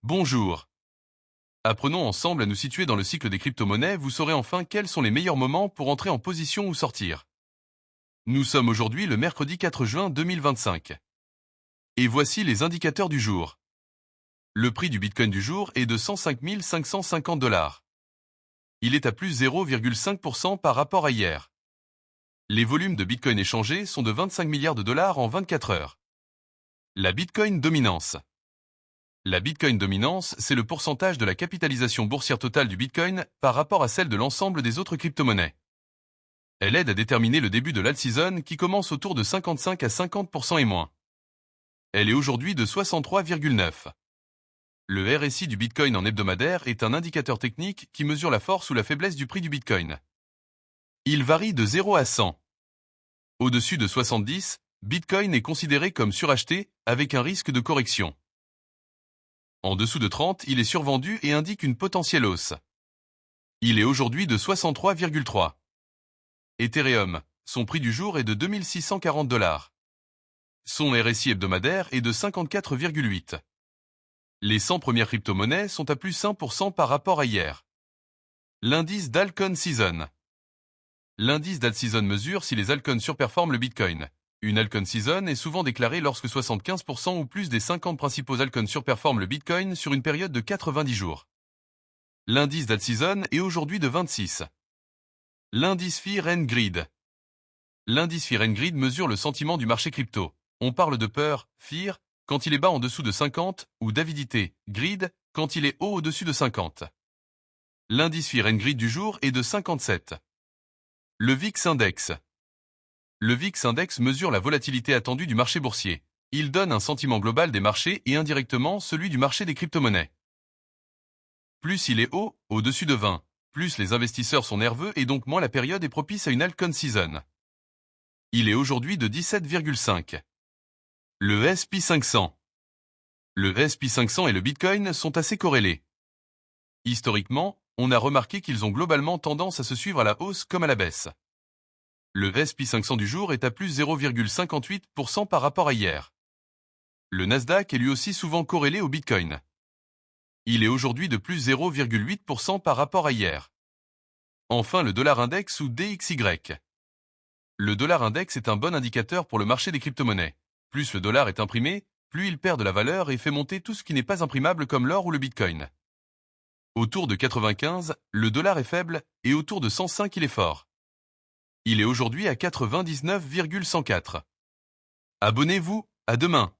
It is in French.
Bonjour. Apprenons ensemble à nous situer dans le cycle des crypto-monnaies, vous saurez enfin quels sont les meilleurs moments pour entrer en position ou sortir. Nous sommes aujourd'hui le mercredi 4 juin 2025. Et voici les indicateurs du jour. Le prix du Bitcoin du jour est de 105 550 $. Il est à plus 0,5% par rapport à hier. Les volumes de Bitcoin échangés sont de 25 milliards de dollars en 24 heures. La Bitcoin dominance. La Bitcoin dominance, c'est le pourcentage de la capitalisation boursière totale du Bitcoin par rapport à celle de l'ensemble des autres crypto-monnaies. Elle aide à déterminer le début de l'alt-season qui commence autour de 55 à 50% et moins. Elle est aujourd'hui de 63,9. Le RSI du Bitcoin en hebdomadaire est un indicateur technique qui mesure la force ou la faiblesse du prix du Bitcoin. Il varie de 0 à 100. Au-dessus de 70, Bitcoin est considéré comme suracheté avec un risque de correction. En dessous de 30, il est survendu et indique une potentielle hausse. Il est aujourd'hui de 63,3. Ethereum, son prix du jour est de 2640 $. Son RSI hebdomadaire est de 54,8. Les 100 premières crypto-monnaies sont à plus 1% par rapport à hier. L'indice d'Alcon Season. L'indice d'alt-season mesure si les altcoins surperforment le Bitcoin. Une altcoin season est souvent déclarée lorsque 75% ou plus des 50 principaux altcoins surperforment le Bitcoin sur une période de 90 jours. L'indice d'alt-season est aujourd'hui de 26. L'indice Fear and Greed. L'indice Fear and Greed mesure le sentiment du marché crypto. On parle de peur, fear, quand il est bas en dessous de 50, ou d'avidité, greed, quand il est haut au-dessus de 50. L'indice Fear and Greed du jour est de 57. Le VIX Index. Le VIX Index mesure la volatilité attendue du marché boursier. Il donne un sentiment global des marchés et indirectement celui du marché des crypto-monnaies. Plus il est haut, au-dessus de 20, plus les investisseurs sont nerveux et donc moins la période est propice à une altcoin season. Il est aujourd'hui de 17,5. Le S&P 500. Le S&P 500 et le Bitcoin sont assez corrélés. Historiquement, on a remarqué qu'ils ont globalement tendance à se suivre à la hausse comme à la baisse. Le S&P 500 du jour est à plus 0,58% par rapport à hier. Le Nasdaq est lui aussi souvent corrélé au Bitcoin. Il est aujourd'hui de plus 0,8% par rapport à hier. Enfin le dollar index ou DXY. Le dollar index est un bon indicateur pour le marché des crypto-monnaies. Plus le dollar est imprimé, plus il perd de la valeur et fait monter tout ce qui n'est pas imprimable comme l'or ou le Bitcoin. Autour de 95, le dollar est faible et autour de 105 il est fort. Il est aujourd'hui à 99,104. Abonnez-vous, à demain.